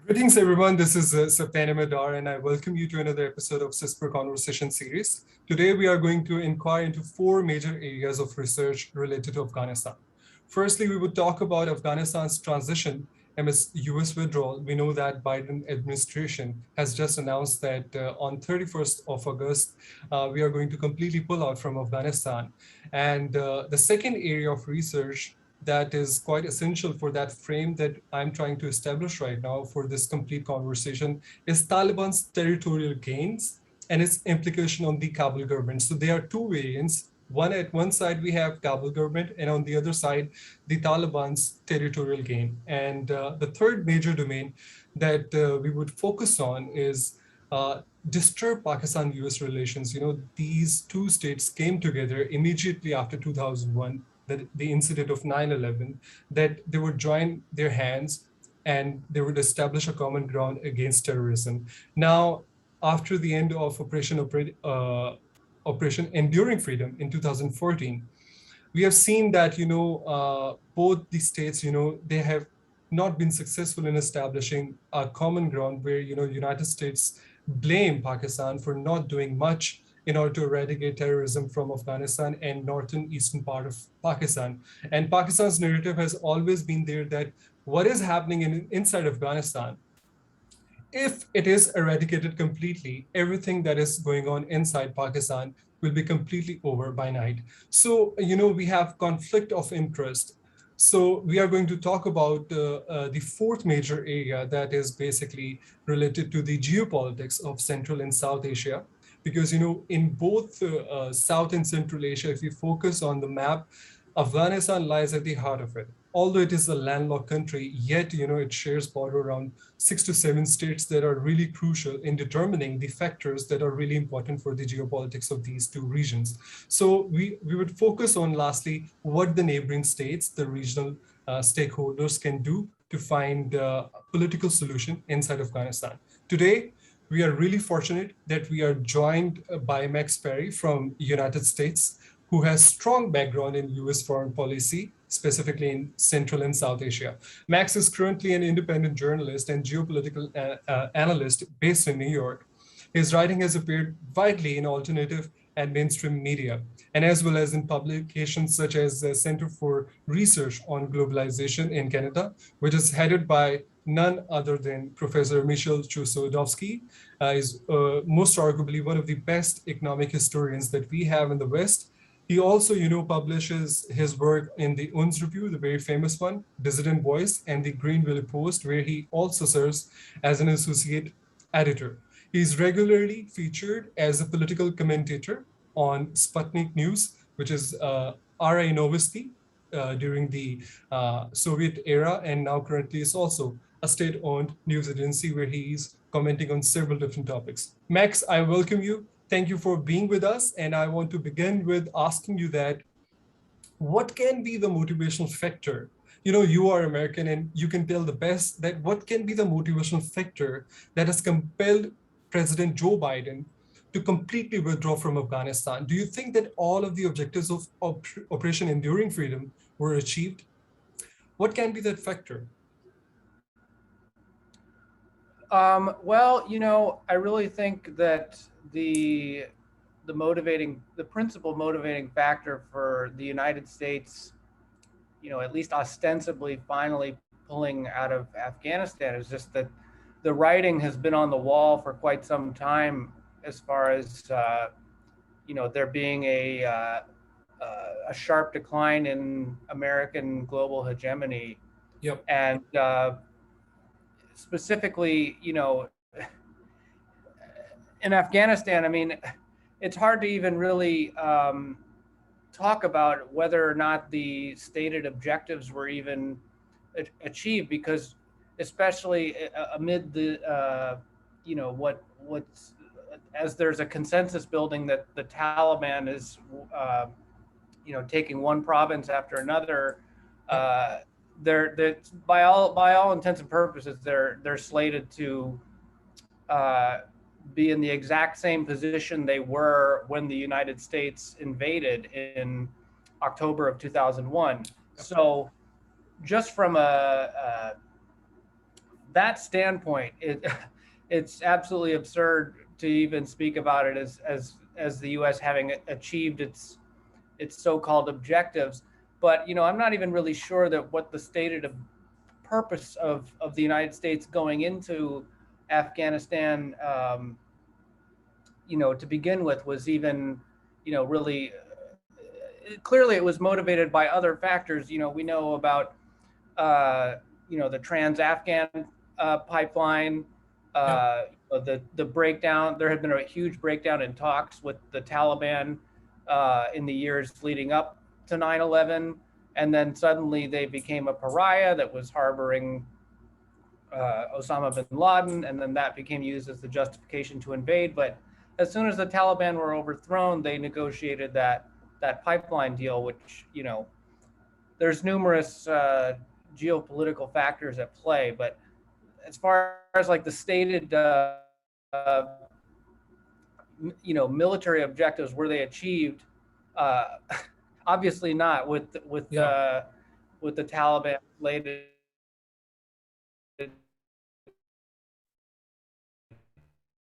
Greetings, everyone. This is Sabtain, and I welcome you to another episode of CSSPR Conversation series. Today, we are going to inquire into four major areas of research related to Afghanistan. Firstly, we would talk about Afghanistan's transition amidst US withdrawal. We know that Biden administration has just announced that on 31st of August, we are going to completely pull out from Afghanistan. And the second area of research that is quite essential for that frame that I'm trying to establish right now for this complete conversation is Taliban's territorial gains and its implication on the Kabul government. So there are two variants. One, at one side, we have Kabul government, and on the other side, the Taliban's territorial gain. And the third major domain that we would focus on is disturb Pakistan-US relations. You know, these two states came together immediately after 2001, the incident of 9/11, that they would join their hands and they would establish a common ground against terrorism. Now, after the end of Operation Enduring Freedom in 2014, we have seen that, both the states, they have not been successful in establishing a common ground where, United States blame Pakistan for not doing much in order to eradicate terrorism from Afghanistan and northern eastern part of Pakistan. And Pakistan's narrative has always been there that what is happening inside Afghanistan, if it is eradicated completely, everything that is going on inside Pakistan will be completely over by night. So, we have conflict of interest. So we are going to talk about the fourth major area that is basically related to the geopolitics of Central and South Asia. Because, in both South and Central Asia, if you focus on the map, Afghanistan lies at the heart of it. Although it is a landlocked country, yet, it shares border around 6 to 7 states that are really crucial in determining the factors that are really important for the geopolitics of these two regions. So we would focus on, lastly, what the neighboring states, the regional stakeholders can do to find a political solution inside Afghanistan. Today, we are really fortunate that we are joined by Max Parry from United States, who has strong background in US foreign policy, specifically in Central and South Asia. Max is currently an independent journalist and geopolitical analyst based in New York. His writing has appeared widely in alternative and mainstream media, and as well as in publications such as the Center for Research on Globalization in Canada, which is headed by none other than Professor Michel Chossudovsky. Is most arguably one of the best economic historians that we have in the West. He also, publishes his work in the UNS Review, the very famous one, Dissident Voice, and the Greanville Post, where he also serves as an associate editor. He's regularly featured as a political commentator on Sputnik News, which is RI Novosti during the Soviet era, and now currently is also a state-owned news agency where he is commenting on several different topics. Max, I welcome you. Thank you for being with us. And I want to begin with asking you that what can be the motivational factor? You are American and you can tell the best that what can be the motivational factor that has compelled President Joe Biden to completely withdraw from Afghanistan? Do you think that all of the objectives of Operation Enduring Freedom were achieved? What can be that factor? I really think that the principal motivating factor for the United States, at least ostensibly finally pulling out of Afghanistan, is just that the writing has been on the wall for quite some time as far as there being a sharp decline in American global hegemony. Yep. And specifically, in Afghanistan, I mean, it's hard to even really talk about whether or not the stated objectives were even achieved, because especially amid the, what's as there's a consensus building that the Taliban is, taking one province after another. They're by all intents and purposes, they're slated to be in the exact same position they were when the United States invaded in October of 2001. So just from that standpoint, it's absolutely absurd to even speak about it as the U.S. having achieved its so-called objectives. But I'm not even really sure that what the stated purpose of the United States going into Afghanistan, to begin with, was even, really. Clearly, it was motivated by other factors. We know about, the Trans-Afghan pipeline, Yeah, the breakdown. There had been a huge breakdown in talks with the Taliban in the years leading up to 9/11, and then suddenly they became a pariah that was harboring Osama bin Laden, and then that became used as the justification to invade. But as soon as the Taliban were overthrown, they negotiated that pipeline deal, which there's numerous geopolitical factors at play. But as far as like the stated military objectives, were they achieved? Uh, Obviously not. yeah, With the Taliban related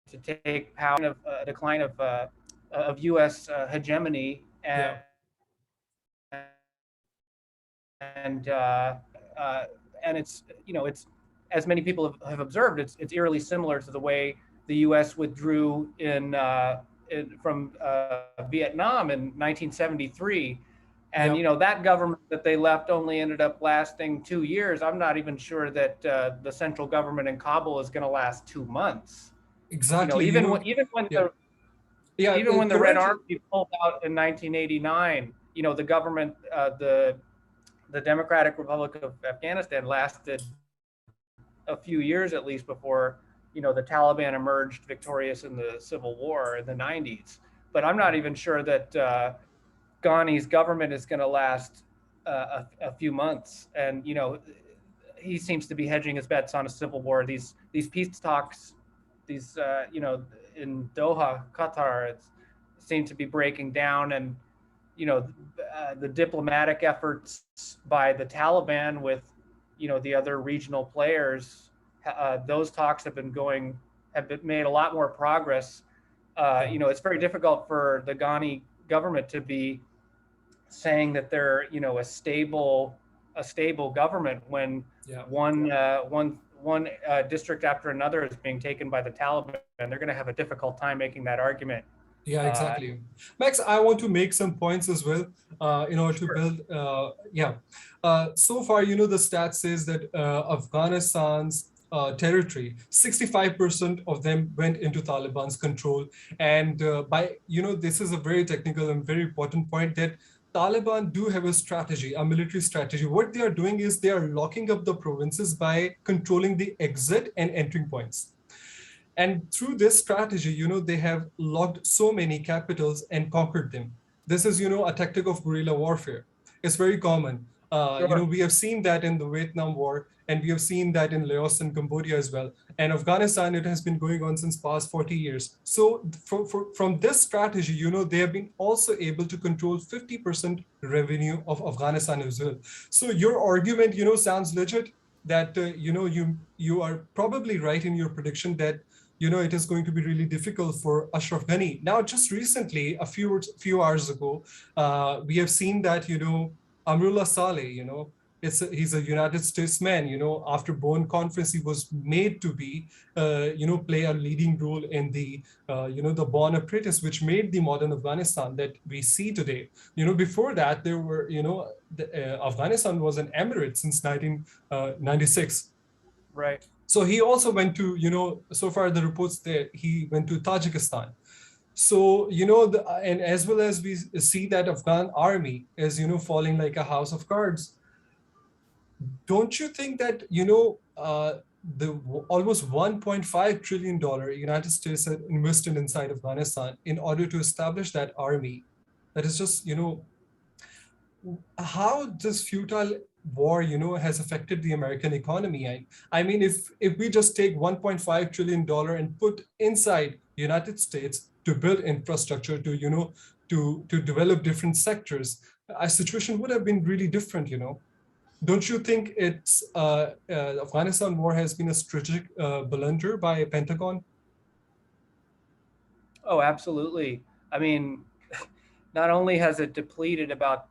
to take power, of decline of U.S. Hegemony, yeah, and it's it's, as many people have observed, it's eerily similar to the way the U.S. withdrew from Vietnam in 1973. And yeah. that government that they left only ended up lasting 2 years. I'm not even sure that the central government in Kabul is going to last 2 months. Exactly. Even when Yeah, yeah. the Red Currently, Army pulled out in 1989, the government, the Democratic Republic of Afghanistan, lasted a few years at least before the Taliban emerged victorious in the civil war in the 90s. But I'm not even sure that Ghani's government is going to last a few months. And he seems to be hedging his bets on a civil war. These peace talks, these in Doha, Qatar, it seem to be breaking down. And the diplomatic efforts by the Taliban with the other regional players, those talks have been made a lot more progress. yeah, It's very difficult for the Ghani government to be saying that they're a stable government when yeah. one district after another is being taken by the Taliban. They're going to have a difficult time making that argument. Yeah, Uh, exactly. Max, I want to make some points as well in order to sure. build. Yeah. So far, the stat says that Afghanistan's territory, 65% of them went into Taliban's control. And this is a very technical and very important point that Taliban do have a strategy, a military strategy. What they are doing is they are locking up the provinces by controlling the exit and entering points. And through this strategy, they have locked so many capitals and conquered them. This is, a tactic of guerrilla warfare. It's very common. Sure. We have seen that in the Vietnam War, and we have seen that in Laos and Cambodia as well. And Afghanistan, it has been going on since past 40 years. So from this strategy, they have been also able to control 50% revenue of Afghanistan as well. So your argument, sounds legit that, you are probably right in your prediction that it is going to be really difficult for Ashraf Ghani. Now, just recently, a few hours ago, we have seen that, Amrullah Saleh, he's a United States man, after Bonn conference, he was made to be, play a leading role in the, the Bonn Apprentice, which made the modern Afghanistan that we see today. Before that, there were, Afghanistan was an emirate since 1996. Right. So he also went to, so far the reports there, he went to Tajikistan. So, and as well as we see that Afghan army is, falling like a house of cards. Don't you think that, the almost $1.5 trillion United States had invested inside Afghanistan in order to establish that army, that is just, how this futile war, has affected the American economy? I mean, if we just take $1.5 trillion and put inside the United States to build infrastructure, to develop different sectors, our situation would have been really different. Don't you think it's Afghanistan war has been a strategic blunder by Pentagon? Oh, absolutely. I mean, not only has it depleted about,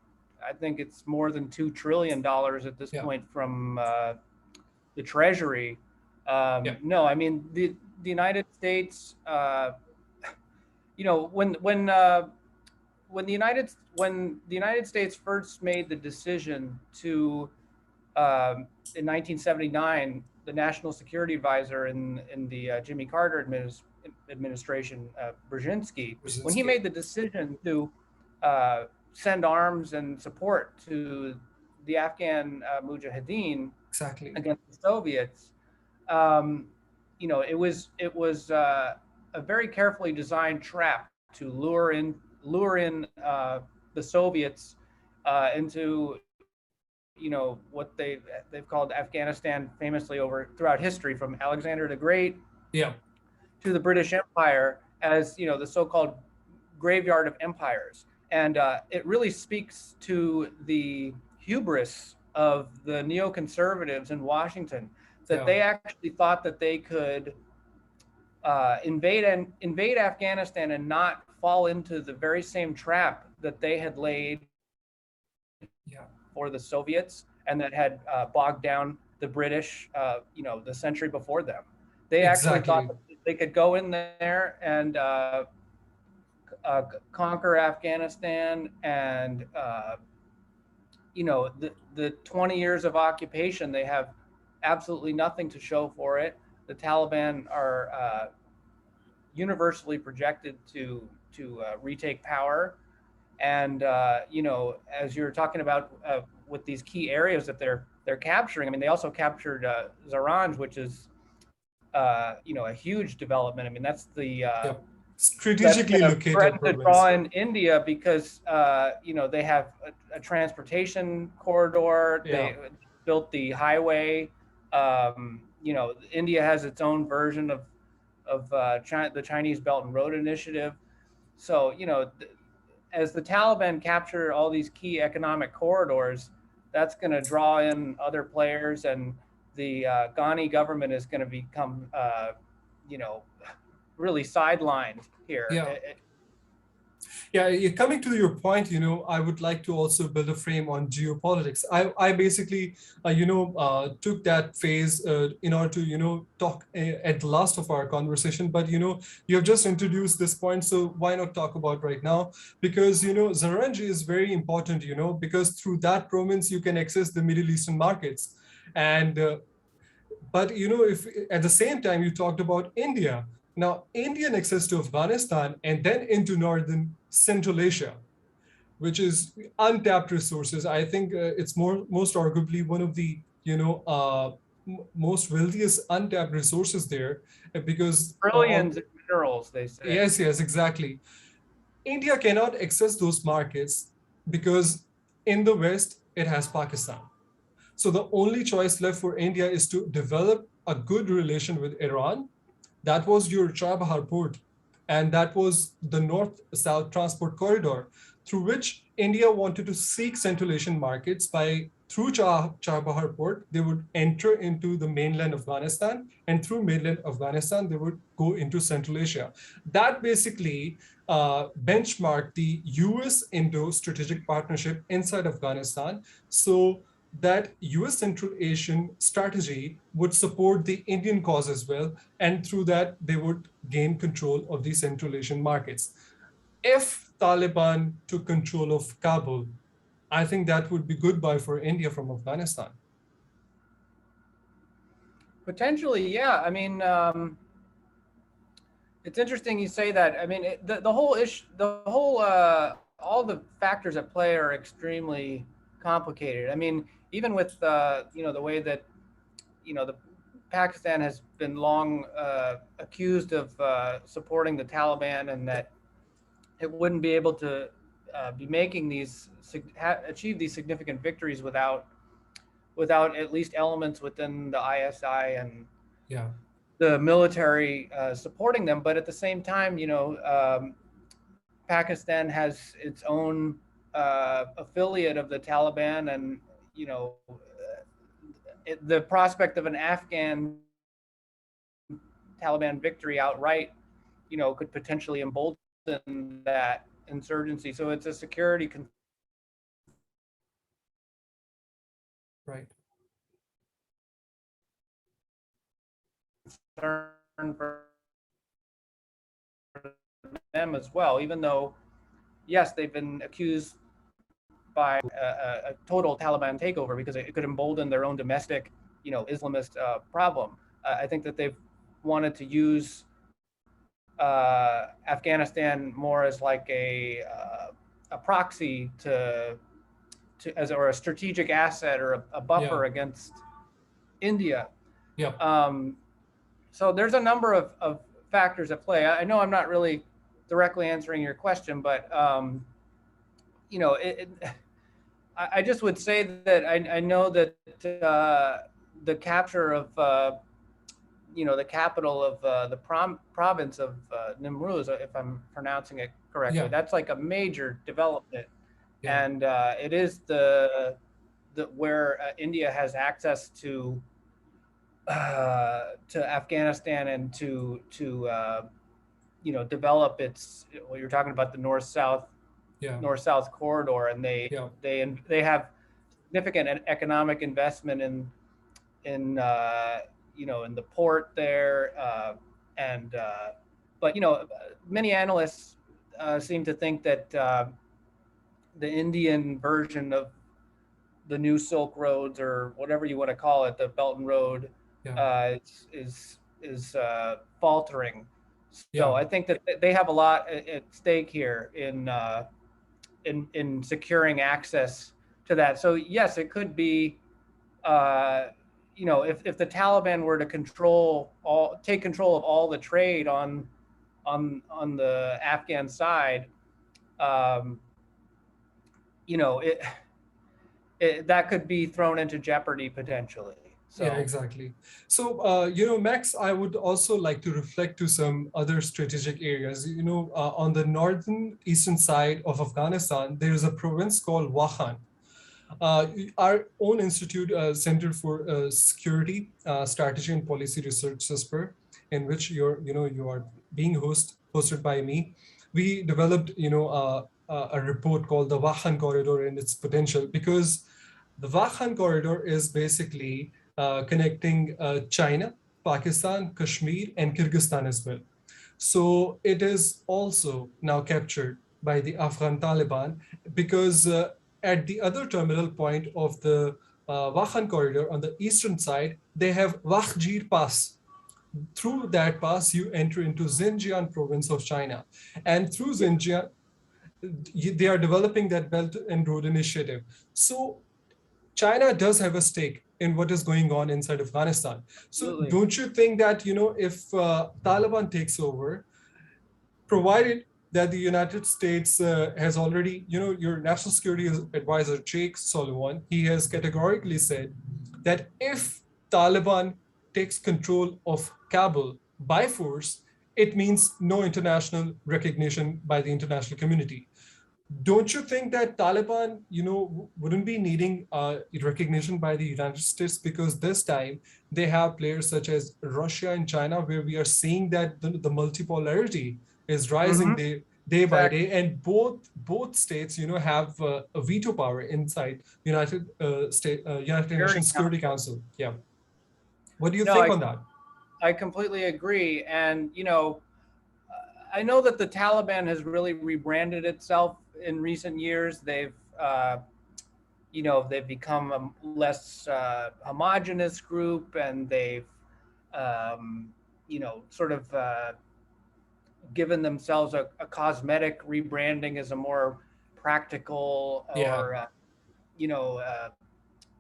I think it's more than $2 trillion at this Yeah, point from the Treasury. yeah, No, I mean the United States. You know, when the United States first made the decision to in 1979, the National Security Advisor in the Jimmy Carter administration, Brzezinski, when he Brzezinski. made the decision to uh, send arms and support to the Afghan Mujahideen Exactly. against the Soviets, um, you know, it was a very carefully designed trap to lure in the Soviets into what they've called Afghanistan famously over throughout history, from Alexander the Great Yeah, to the British Empire, as the so-called graveyard of empires. And it really speaks to the hubris of the neoconservatives in Washington, that yeah, they actually thought that they could invade Afghanistan and not fall into the very same trap that they had laid yeah. for the Soviets and that had bogged down the British, the century before them. They actually thought Exactly. that they could go in there and conquer Afghanistan, and the 20 years of occupation, they have absolutely nothing to show for it. The Taliban are universally projected to retake power, and as you're talking about with these key areas that they're capturing. I mean, they also captured Zaranj, which is a huge development. I mean, Yeah. that's Strategically going to located threaten to draw province. in India because they have a transportation corridor. Yeah, They built the highway. India has its own version of the Chinese Belt and Road Initiative. So as the Taliban capture all these key economic corridors, that's going to draw in other players, and the Ghani government is going to become, you know, really sidelined here. yeah. Yeah, coming to your point, I would like to also build a frame on geopolitics. I basically, took that phase in order to, talk at the last of our conversation. But, you have just introduced this point, so why not talk about right now? Because, Zaranj is very important, because through that province, you can access the Middle Eastern markets. And but if at the same time you talked about India, now Indian access to Afghanistan and then into northern Central Asia, which is untapped resources. I think it's most arguably one of the most wealthiest untapped resources there, because Trillions of minerals, they say. yes, yes, exactly. India cannot access those markets because in the West it has Pakistan. So the only choice left for India is to develop a good relation with Iran. That was your Chabahar port, and that was the north-south transport corridor through which India wanted to seek Central Asian markets by through Chabahar port, they would enter into the mainland Afghanistan, and through mainland Afghanistan, they would go into Central Asia. That basically benchmarked the US-Indo strategic partnership inside Afghanistan. So that US Central Asian strategy would support the Indian cause as well. And through that, they would gain control of the Central Asian markets. If Taliban took control of Kabul, I think that would be goodbye for India from Afghanistan. Potentially, yeah. I mean, it's interesting you say that. I mean, the whole issue, all the factors at play are extremely complicated. I mean, even with the way that the Pakistan has been long accused of supporting the Taliban, and that it wouldn't be able to be making achieve these significant victories without at least elements within the ISI and Yeah, the military supporting them. But at the same time, Pakistan has its own affiliate of the Taliban, and the prospect of an Afghan Taliban victory outright, could potentially embolden that insurgency. So it's a security Right. concern for them as well, even though, yes, they've been accused by a total Taliban takeover because it could embolden their own domestic, Islamist problem. I think that they've wanted to use Afghanistan more as like a proxy or a strategic asset or a buffer against India. Yeah. So there's a number of factors at play. I know I'm not really directly answering your question, but I just would say that I know that the capture of the capital of the province of Nimruz, if I'm pronouncing it correctly, that's like a major development, and it is the where India has access to Afghanistan and to develop its, well, you're talking about the north-south corridor, and they have significant economic investment in the port there, but many analysts seem to think that the Indian version of the new Silk Roads, or whatever you want to call it, the Belt and Road, is faltering. So I think that they have a lot at stake here in securing access to that. So yes, it could be, if the Taliban were to take control of all the trade on the Afghan side, that could be thrown into jeopardy potentially. So. Yeah, exactly. So, Max, I would also like to reflect to some other strategic areas. On the northern eastern side of Afghanistan, there is a province called Wakhan. Our own institute, Center for Security, Strategy and Policy Research, CSSPR, in which you are being hosted by me, we developed a report called the Wakhan Corridor and its potential, because the Wakhan Corridor is basically connecting China, Pakistan, Kashmir, and Kyrgyzstan as well. So it is also now captured by the Afghan Taliban, because at the other terminal point of the Wakhan corridor on the eastern side, they have Wakhjir Pass. Through that pass, you enter into Xinjiang province of China. And through Xinjiang, they are developing that Belt and Road Initiative. So China does have a stake in what is going on inside Afghanistan. So Absolutely. Don't you think that, if Taliban takes over, provided that the United States has already, your national security advisor, Jake Sullivan, he has categorically said that if Taliban takes control of Kabul by force, it means no international recognition by the international community. Don't you think that Taliban, wouldn't be needing recognition by the United States, because this time they have players such as Russia and China, where we are seeing that the multipolarity is rising day by day, and both states, have a veto power inside United Nations Security Council. Yeah. What do you think on that? I completely agree, and I know that the Taliban has really rebranded itself in recent years. They've become a less homogenous group, and they've sort of given themselves a cosmetic rebranding as a more practical or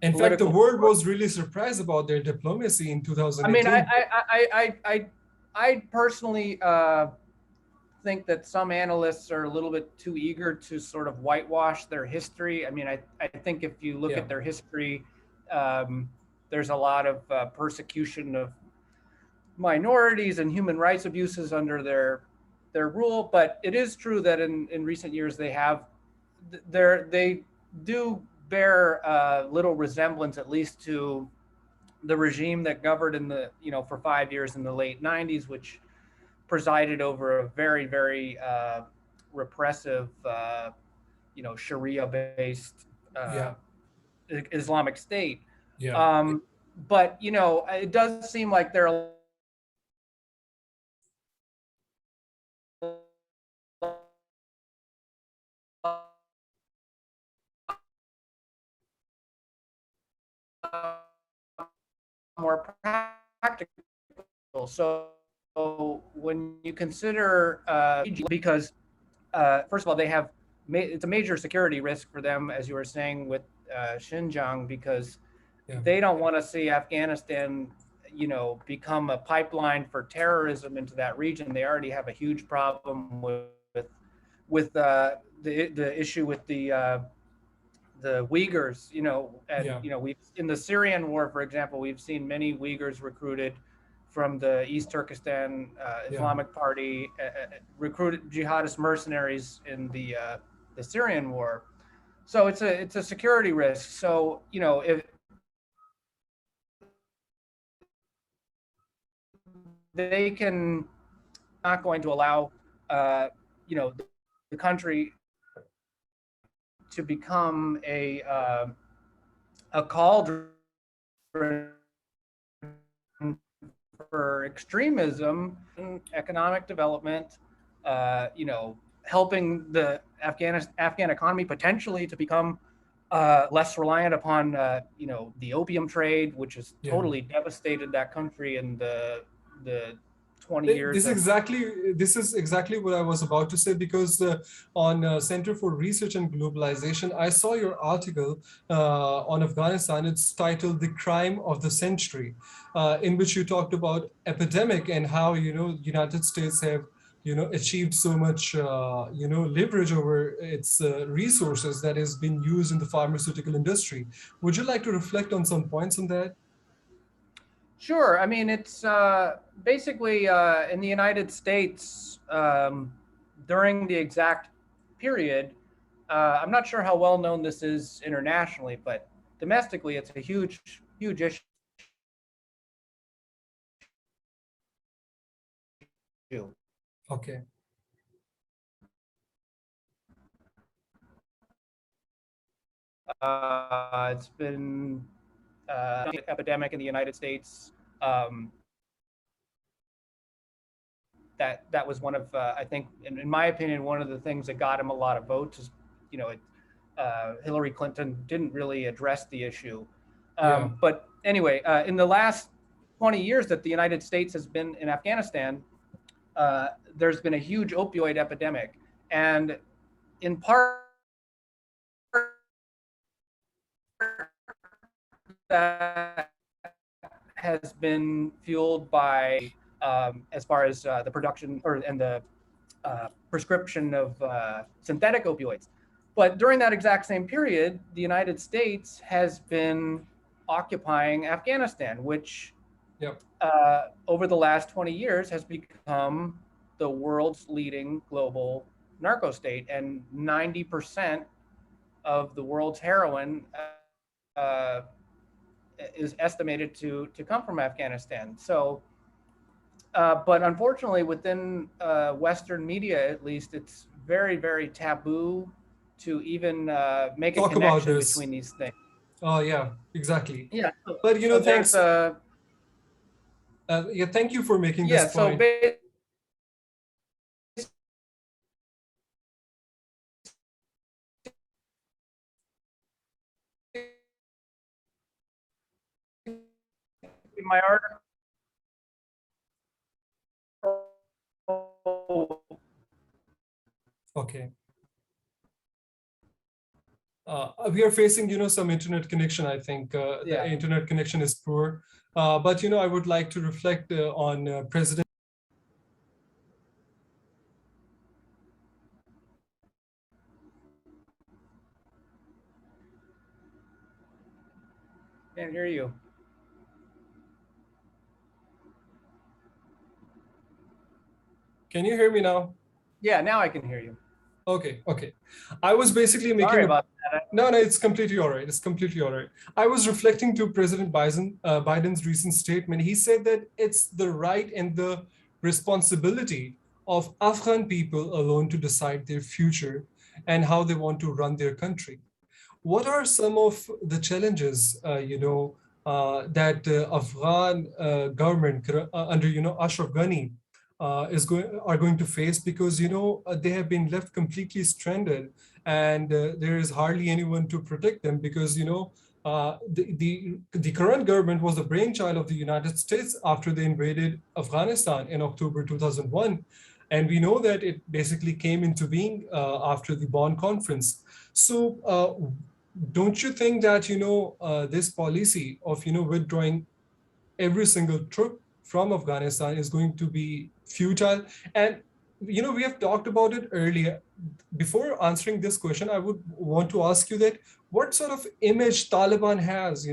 in fact, the world was really surprised about their diplomacy in 2018. I mean, I personally think that some analysts are a little bit too eager to sort of whitewash their history. I mean, I think if you look at their history, there's a lot of persecution of minorities and human rights abuses under their rule. But it is true that in recent years they do bear little resemblance, at least to the regime that governed in the, for 5 years in the late 90s, which presided over a very, very repressive, Sharia-based Yeah. Islamic State. Yeah. But it does seem like there are more practical. So when you consider, because first of all, it's a major security risk for them, as you were saying with Xinjiang, because Yeah. they don't want to see Afghanistan, become a pipeline for terrorism into that region. They already have a huge problem with the issue with the Uyghurs. And Yeah. we in the Syrian war, for example, we've seen many Uyghurs recruited from the East Turkestan Yeah. Islamic Party, recruited jihadist mercenaries in the Syrian war. So it's a security risk. So if they can not going to allow the country to become a cauldron for extremism, economic development, helping the Afghan economy potentially to become less reliant upon the opium trade, which has Yeah. totally devastated that country in the 20 years of. This is exactly what I was about to say, because on Center for Research and Globalization, I saw your article on Afghanistan. It's titled "The Crime of the Century," in which you talked about epidemic and how United States have achieved so much leverage over its resources that has been used in the pharmaceutical industry. Would you like to reflect on some points on that? Sure. I mean, it's basically in the United States during the exact period. I'm not sure how well known this is internationally, but domestically, it's a huge, huge issue. Okay. It's been epidemic in the United States. That was one of I think, in my opinion, one of the things that got him a lot of votes. Is Hillary Clinton didn't really address the issue. Yeah. But anyway, in the last 20 years that the United States has been in Afghanistan, there's been a huge opioid epidemic, and in part that has been fueled by, as far as the production and the prescription of synthetic opioids. But during that exact same period, the United States has been occupying Afghanistan, which Yep. over the last 20 years has become the world's leading global narco state. And 90% of the world's heroin uh, is estimated to come from Afghanistan. So, but unfortunately, within Western media, at least, it's very, very taboo to even make a Talk about connection this. between these things. Oh, yeah, exactly. Yeah. But So there's thanks. a Yeah, thank you for making this yeah. So point. basically, my article. Okay. We are facing, some internet connection. I think the Yeah. internet connection is poor. But I would like to reflect on President. Can't hear you. Can you hear me now? Yeah. Now I can hear you. Okay. I was basically Sorry making a about that. no, no, it's completely all right. It's completely all right. I was reflecting to President Biden's recent statement. He said that it's the right and the responsibility of Afghan people alone to decide their future and how they want to run their country. What are some of the challenges, that Afghan government under, Ashraf Ghani are going to face because, they have been left completely stranded and there is hardly anyone to protect them because, the current government was the brainchild of the United States after they invaded Afghanistan in October 2001. And we know that it basically came into being after the Bonn conference. So, don't you think that this policy of withdrawing every single troop from Afghanistan is going to be futile? And we have talked about it earlier. Before answering this question, I would want to ask you that what sort of image Taliban has,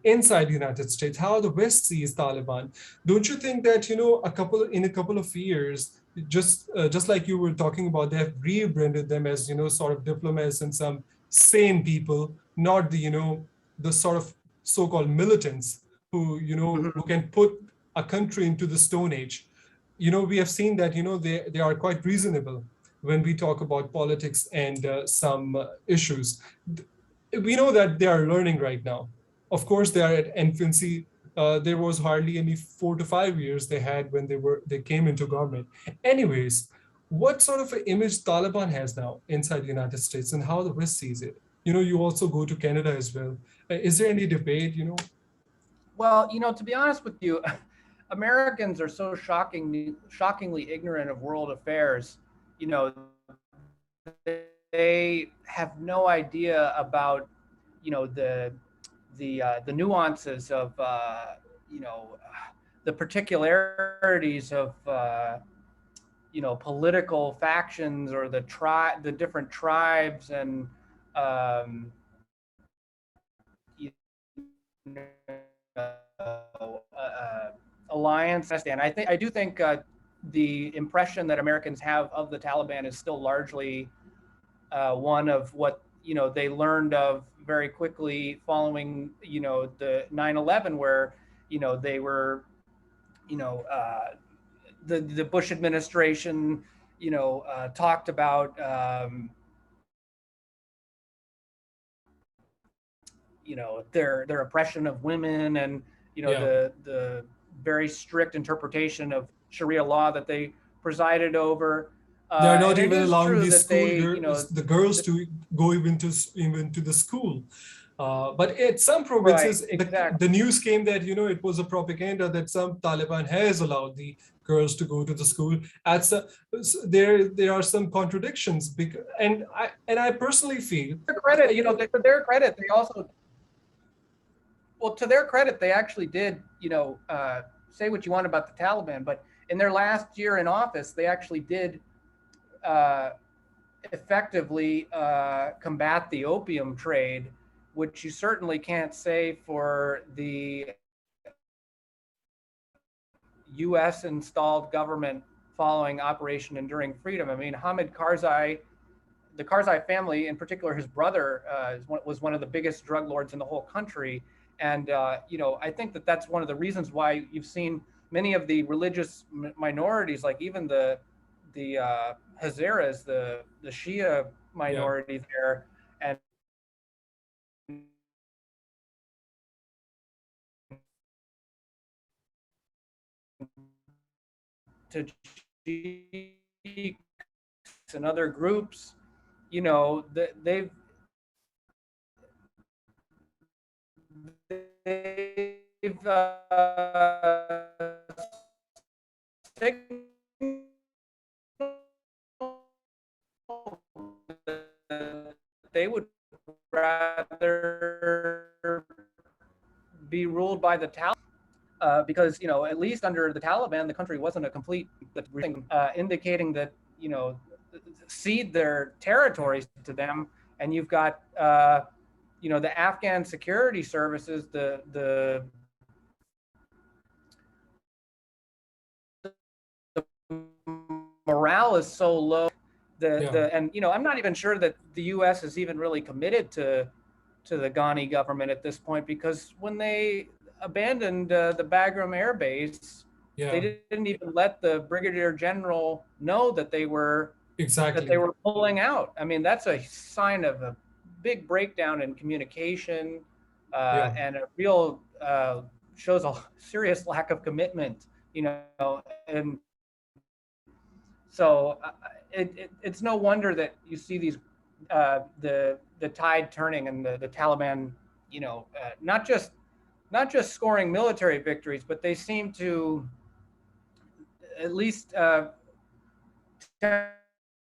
inside the United States, how the West sees Taliban. Don't you think that in a couple of years, just like you were talking about, they have rebranded them as sort of diplomats and some sane people, not the the sort of so-called militants who Mhm. can put a country into the Stone Age. We have seen that they are quite reasonable when we talk about politics and some issues. We know that they are learning right now. Of course, they are at infancy. There was hardly any 4 to 5 years they had when they came into government. Anyways, what sort of an image Taliban has now inside the United States and how the West sees it? You also go to Canada as well. Is there any debate? Well, to be honest with you, Americans are so shockingly ignorant of world affairs. You know, they have no idea about, the nuances of, you know, the particularities of, political factions or the different tribes and, you alliance. And I do think the impression that Americans have of the Taliban is still largely one of what they learned of very quickly following the 9/11, where they were you know the Bush administration talked about their oppression of women and Yeah. the very strict interpretation of Sharia law that they presided over. They're not And it even is allowing true the that school they, girls, the girls the, to go even to the school. But at some right, provinces, the exactly. news came that it was a propaganda that some Taliban has allowed the girls to go to the school. There are some contradictions, and I personally feel, To their credit, to their credit, they also, well, to their credit, they actually did, say what you want about the Taliban, but in their last year in office, they actually did uh, effectively combat the opium trade, which you certainly can't say for the U.S. installed government following Operation Enduring Freedom. I mean, Hamid Karzai, the Karzai family, in particular, his brother was one of the biggest drug lords in the whole country. And, I think that that's one of the reasons why you've seen many of the religious minorities, like even the Hazaras, the Shia yeah. minority there, and Tajiks and other groups, they've they've signaled that they would rather be ruled by the Taliban. Because at least under the Taliban, the country wasn't a complete, indicating that cede their territories to them, and you've got the Afghan security services, the morale is so low. Yeah, And I'm not even sure that the U.S. is even really committed to the Ghani government at this point, because when they abandoned the Bagram Air Base, they yeah, didn't even let the brigadier general know that they exactly. were pulling out. I mean, that's a sign of a big breakdown in communication, Yeah, and a real shows a serious lack of commitment. And so it's no wonder that you see these the tide turning, and the Taliban, not just scoring military victories, but they seem to at least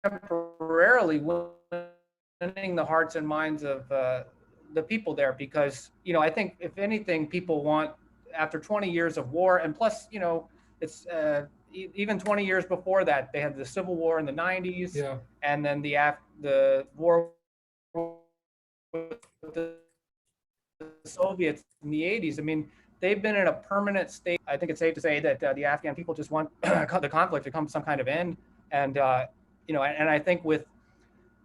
temporarily winning the hearts and minds of the people there, because I think if anything, people want, after 20 years of war, and plus it's even 20 years before that, they had the civil war in the 90s, yeah, and then the war with the Soviets in the 80s. I mean, they've been in a permanent state. I think it's safe to say that the Afghan people just want the conflict to come to some kind of end. And, and I think with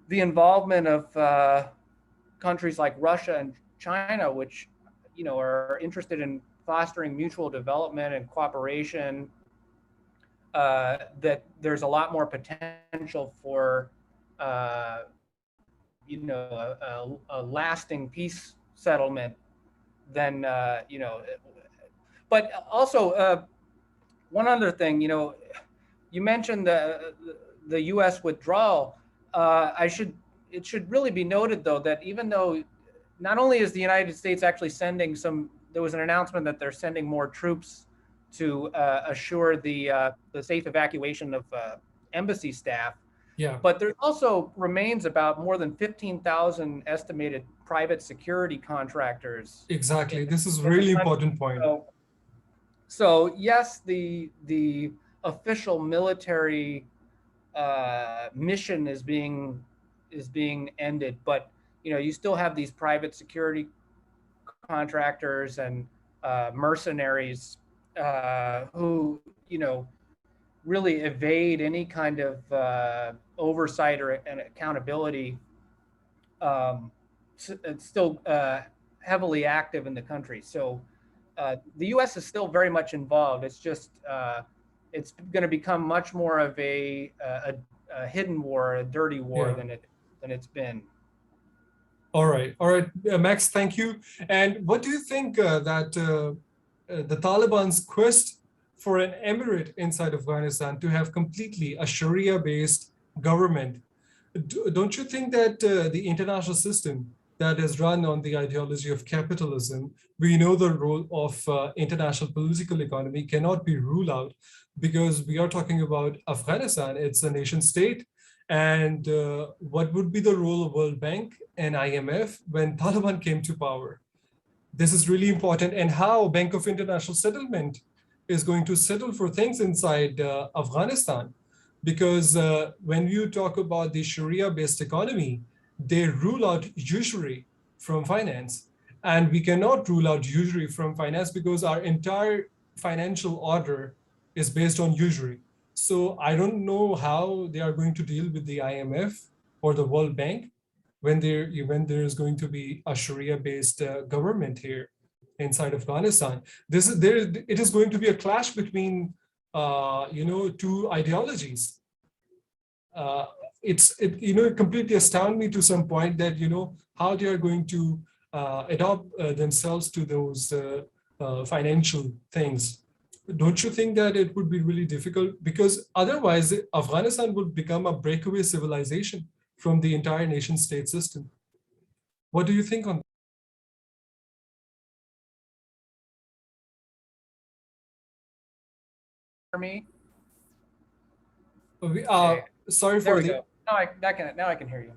the involvement of countries like Russia and China, which, are interested in fostering mutual development and cooperation, that there's a lot more potential for, a lasting peace settlement than, but also one other thing, you mentioned the U.S. withdrawal. It should really be noted, though, that even though not only is the United States actually sending there was an announcement that they're sending more troops to assure the safe evacuation of embassy staff, yeah, but there also remains about more than 15,000 estimated private security contractors exactly. This is in the really country. important point. So yes, the official military mission is being ended, but you still have these private security contractors and mercenaries who really evade any kind of oversight or and accountability. It's still heavily active in the country. So the U.S. is still very much involved. It's just it's going to become much more of a hidden war, a dirty war Yeah. than it's been. All right, Max. Thank you. And what do you think that the Taliban's quest for an emirate inside Afghanistan to have completely a Sharia-based government, don't you think that the international system that is run on the ideology of capitalism, we know the role of international political economy cannot be ruled out, because we are talking about Afghanistan, it's a nation state. And what would be the role of World Bank and IMF when Taliban came to power? This is really important. And how Bank of International Settlement is going to settle for things inside Afghanistan. Because when you talk about the Sharia-based economy, they rule out usury from finance. And we cannot rule out usury from finance because our entire financial order is based on usury. So I don't know how they are going to deal with the IMF or the World Bank when there is going to be a Sharia-based government here inside Afghanistan. It is going to be a clash between two ideologies. Uh, it completely astounds me to some point that how they are going to adopt themselves to those financial things. Don't you think that it would be really difficult? Because otherwise, Afghanistan would become a breakaway civilization from the entire nation state system. What do you think on For me, that? okay, Sorry there for we the go. Now I can hear you.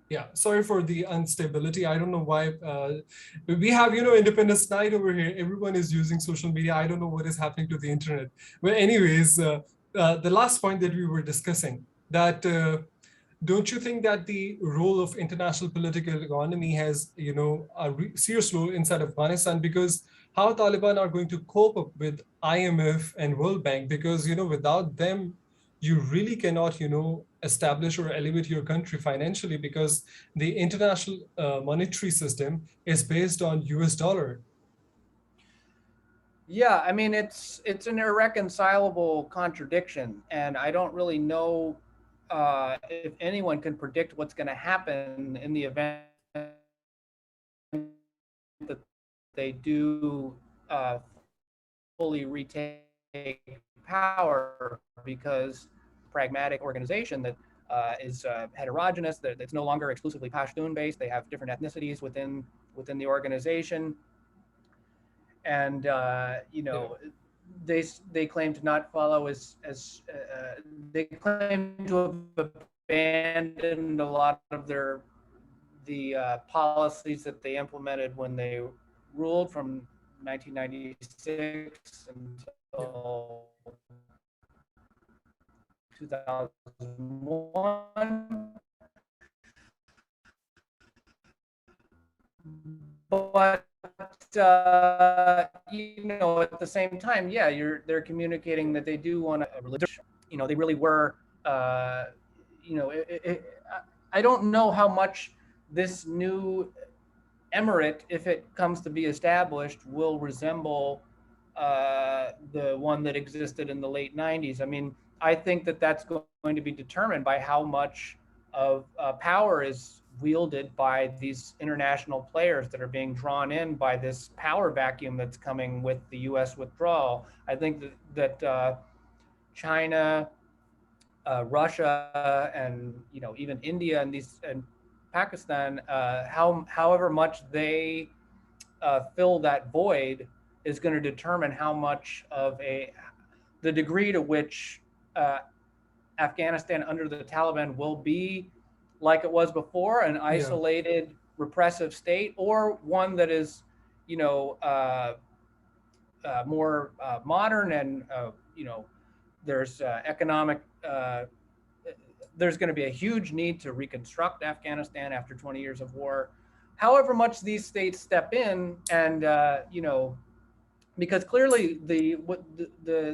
Yeah, sorry for the instability. I don't know why. We have, Independence Night over here. Everyone is using social media. I don't know what is happening to the internet. But anyways, the last point that we were discussing, that don't you think that the role of international political economy has, a serious role inside Afghanistan? Because how Taliban are going to cope up with IMF and World Bank? Because, without them, you really cannot, establish or elevate your country financially, because the international monetary system is based on US dollar. Yeah, I mean it's an irreconcilable contradiction, and I don't really know if anyone can predict what's going to happen in the event that they do fully retake power, because pragmatic organization that is heterogeneous, that it's no longer exclusively Pashtun based. They have different ethnicities within the organization, and Yeah, they claim to not follow as they claim to have abandoned a lot of the policies that they implemented when they ruled from 1996 yeah, until 2001. But at the same time, yeah, they're communicating that they do want a religion. They really were. Uh, I don't know how much this new emirate, if it comes to be established, will resemble the one that existed in the late 90s. I mean, I think that that's going to be determined by how much of power is wielded by these international players that are being drawn in by this power vacuum that's coming with the U.S. withdrawal. I think that China, Russia, and even India and Pakistan, however much they fill that void is going to determine how much of the degree to which uh, Afghanistan under the Taliban will be like it was before, an yeah, isolated repressive state, or one that is, you know, uh, more modern, and there's economic. There's going to be a huge need to reconstruct Afghanistan after 20 years of war. However much these states step in, and because clearly the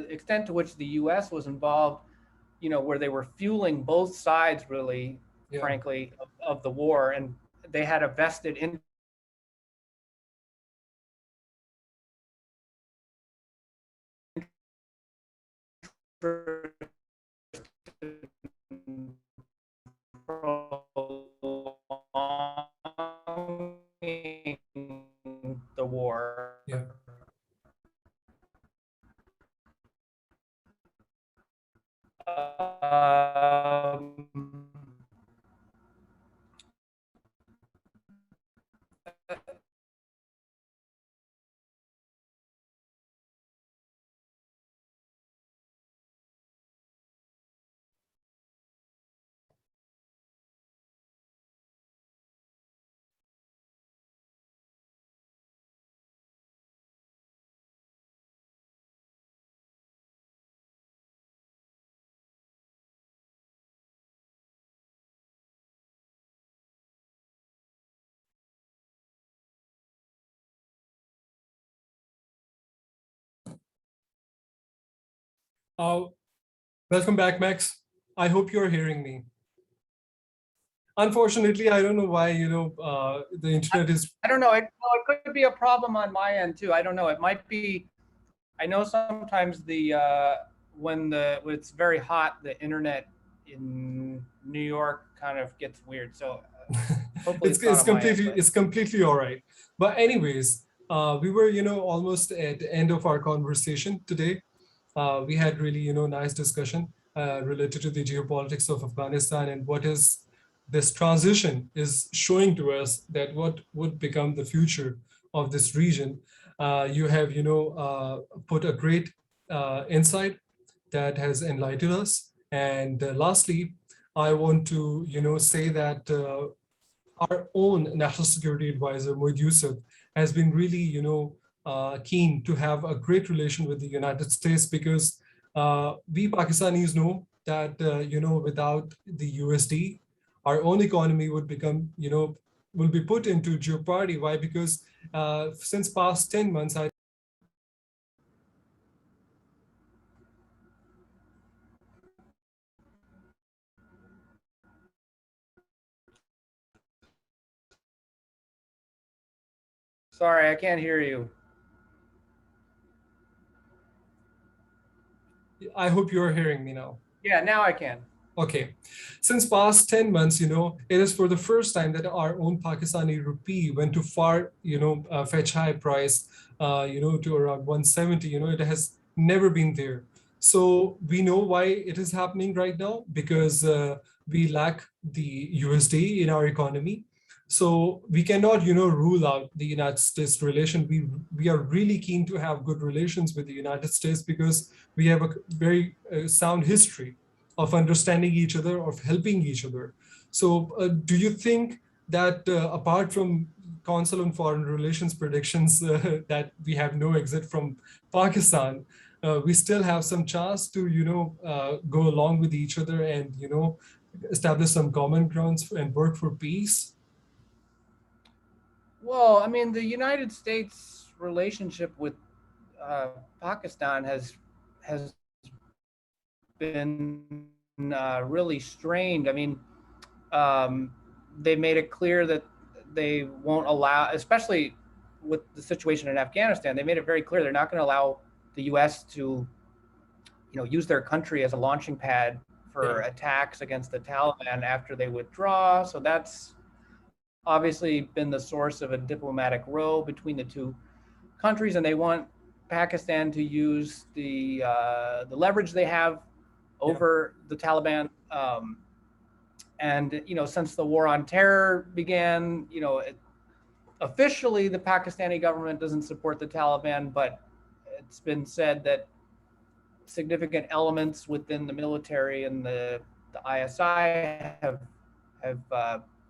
extent to which the U.S. was involved, where they were fueling both sides, really, yeah, frankly, of the war, and they had a vested interest in prolonging the war. yeah. Um, Uh, Welcome back, Max. I hope you're hearing me. Unfortunately, I don't know why, the internet is. I don't know. It could be a problem on my end too. I don't know. It might be. I know sometimes when it's very hot, the internet in New York kind of gets weird. So hopefully it's it's not it's on my end. completely But it's completely all right. But anyways, we were, almost at the end of our conversation today. We had really, nice discussion related to the geopolitics of Afghanistan, and what is this transition is showing to us, that what would become the future of this region. You have, put a great insight that has enlightened us. And lastly, I want to, say that our own national security advisor, Moed Yusuf, has been really, keen to have a great relation with the United States, because we Pakistanis know that, without the USD, our own economy would become, will be put into jeopardy. Why? Because since past 10 months, I Sorry, I can't hear you. I hope you're hearing me now. Yeah, now I can. Okay. Since past 10 months, it is for the first time that our own Pakistani rupee went to far, fetch high price, to around 170. It has never been there. So we know why it is happening right now, because we lack the USD in our economy. So we cannot, rule out the United States relation. We are really keen to have good relations with the United States because we have a very sound history of understanding each other, of helping each other. So do you think that apart from Council on Foreign Relations predictions that we have no exit from Pakistan, we still have some chance to, go along with each other and, establish some common grounds and work for peace? Well, I mean, the United States relationship with Pakistan has been really strained. I mean, they made it clear that they won't allow, especially with the situation in Afghanistan, they made it very clear they're not going to allow the U.S. to, use their country as a launching pad for Yeah. attacks against the Taliban after they withdraw. So that's obviously been the source of a diplomatic row between the two countries, and they want Pakistan to use the leverage they have over the Taliban. And since the war on terror began, officially the Pakistani government doesn't support the Taliban, but it's been said that significant elements within the military and the ISI have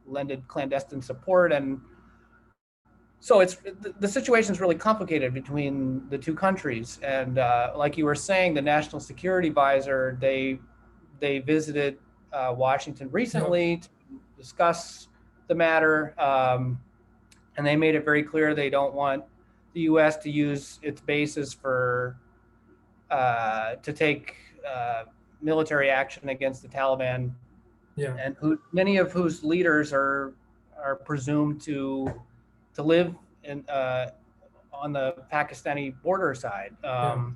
lended clandestine support, and so it's the situation is really complicated between the two countries. And like you were saying, the National Security Advisor, they visited Washington Yeah. recently to discuss the matter, and they made it very clear they don't want the U.S. to use its bases to take military action against the Taliban, Yeah. and many of whose leaders are presumed to live in on the Pakistani border side. Yeah.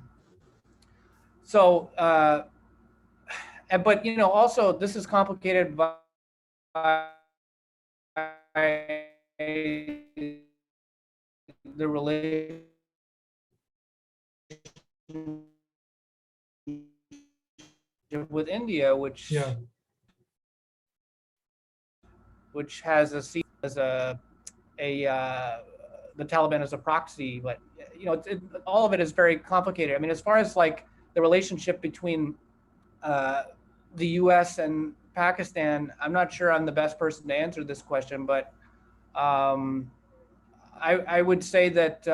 So, but also this is complicated by the relationship with India, Yeah. which has a seat as the Taliban as a proxy, but all of it is very complicated. I mean, as far as like the relationship between the U.S. and Pakistan, I'm not sure I'm the best person to answer this question, but I would say that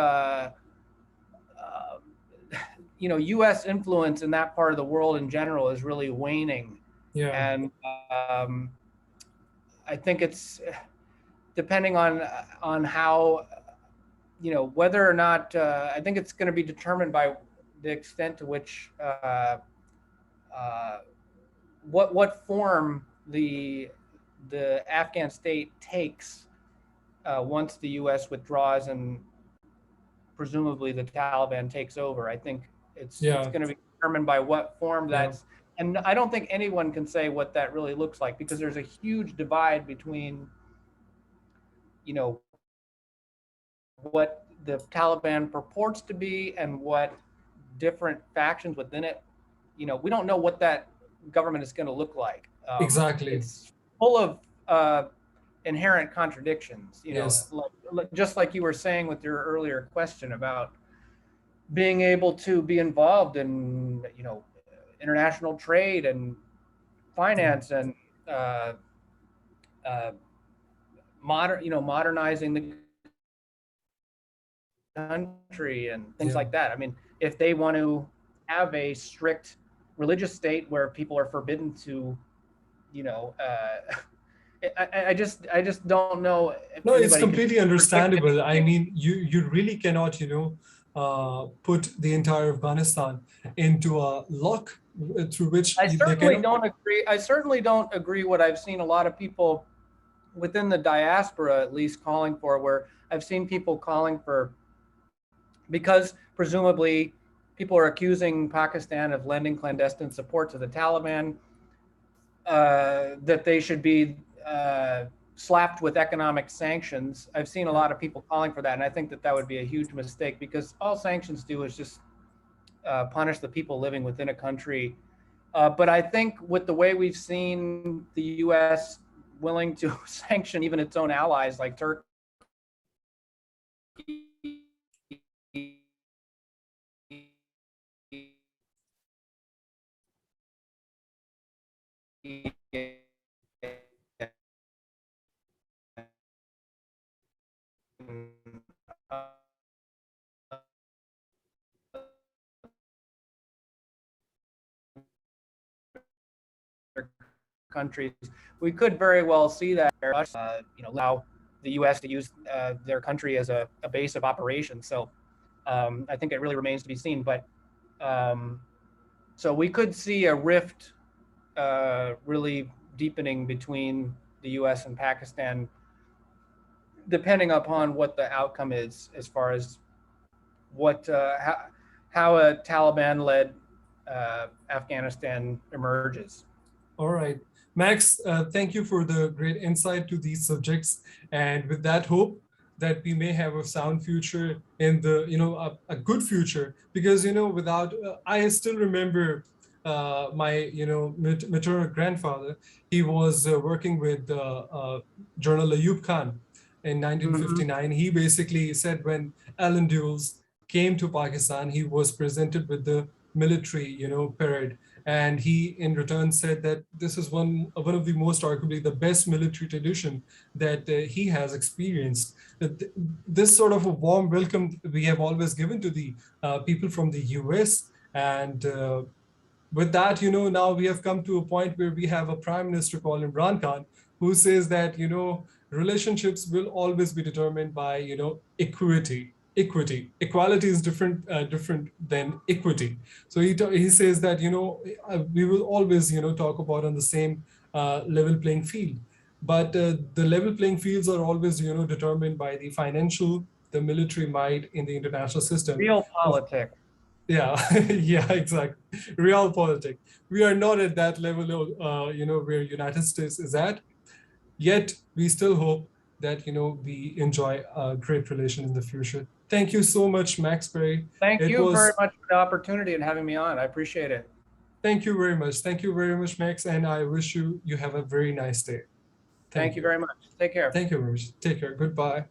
U.S. influence in that part of the world in general is really waning, Yeah. and I think it's depending on how, whether or not, I think it's going to be determined by the extent to which what form the Afghan state takes once the U.S. withdraws and presumably the Taliban takes over. I think it's going to be determined by what form that's. And I don't think anyone can say what that really looks like, because there's a huge divide between, what the Taliban purports to be and what different factions within it. We don't know what that government is going to look like. Exactly. It's full of inherent contradictions. Yes. Just like you were saying with your earlier question about being able to be involved in, international trade and finance and modernizing the country and things like that. I mean, if they want to have a strict religious state where people are forbidden to, I just don't know. No, it's completely understandable. I mean, you really cannot, put the entire Afghanistan into a lock through which I certainly don't agree. I certainly don't agree what I've seen a lot of people within the diaspora, at least calling for, where I've seen people calling for, because presumably people are accusing Pakistan of lending clandestine support to the Taliban, that they should be slapped with economic sanctions. I've seen a lot of people calling for that, and I think that that would be a huge mistake, because all sanctions do is just punish the people living within a country. But I think with the way we've seen the U.S. willing to sanction even its own allies like Turkey, countries, we could very well see that, allow the U.S. to use their country as a base of operations. So I think it really remains to be seen. But so we could see a rift really deepening between the U.S. and Pakistan, depending upon what the outcome is, as far as what how a Taliban-led Afghanistan emerges. All right. Max, thank you for the great insight to these subjects. And with that hope that we may have a sound future in the, a good future, because, without, I still remember my, maternal grandfather. He was working with Journal Ayub Khan in 1959. He basically said when Alan Dulles came to Pakistan, he was presented with the military, parade. And he, in return, said that this is one of the most, arguably the best military tradition that he has experienced. This sort of a warm welcome we have always given to the people from the US. And with that, now we have come to a point where we have a prime minister called Imran Khan, who says that, relationships will always be determined by, equity. Equality is different than equity. So he says that we will always talk about on the same level playing field, but the level playing fields are always determined by the financial, the military might in the international system. Real politics. Yeah, yeah, exactly. Real politics. We are not at that level, where United States is at. Yet we still hope that we enjoy a great relation in the future. Thank you so much, Max Parry. Thank you very much for the opportunity and having me on. I appreciate it. Thank you very much. Thank you very much, Max. And I wish you have a very nice day. Thank you very much. Take care. Thank you very much. Take care. Goodbye.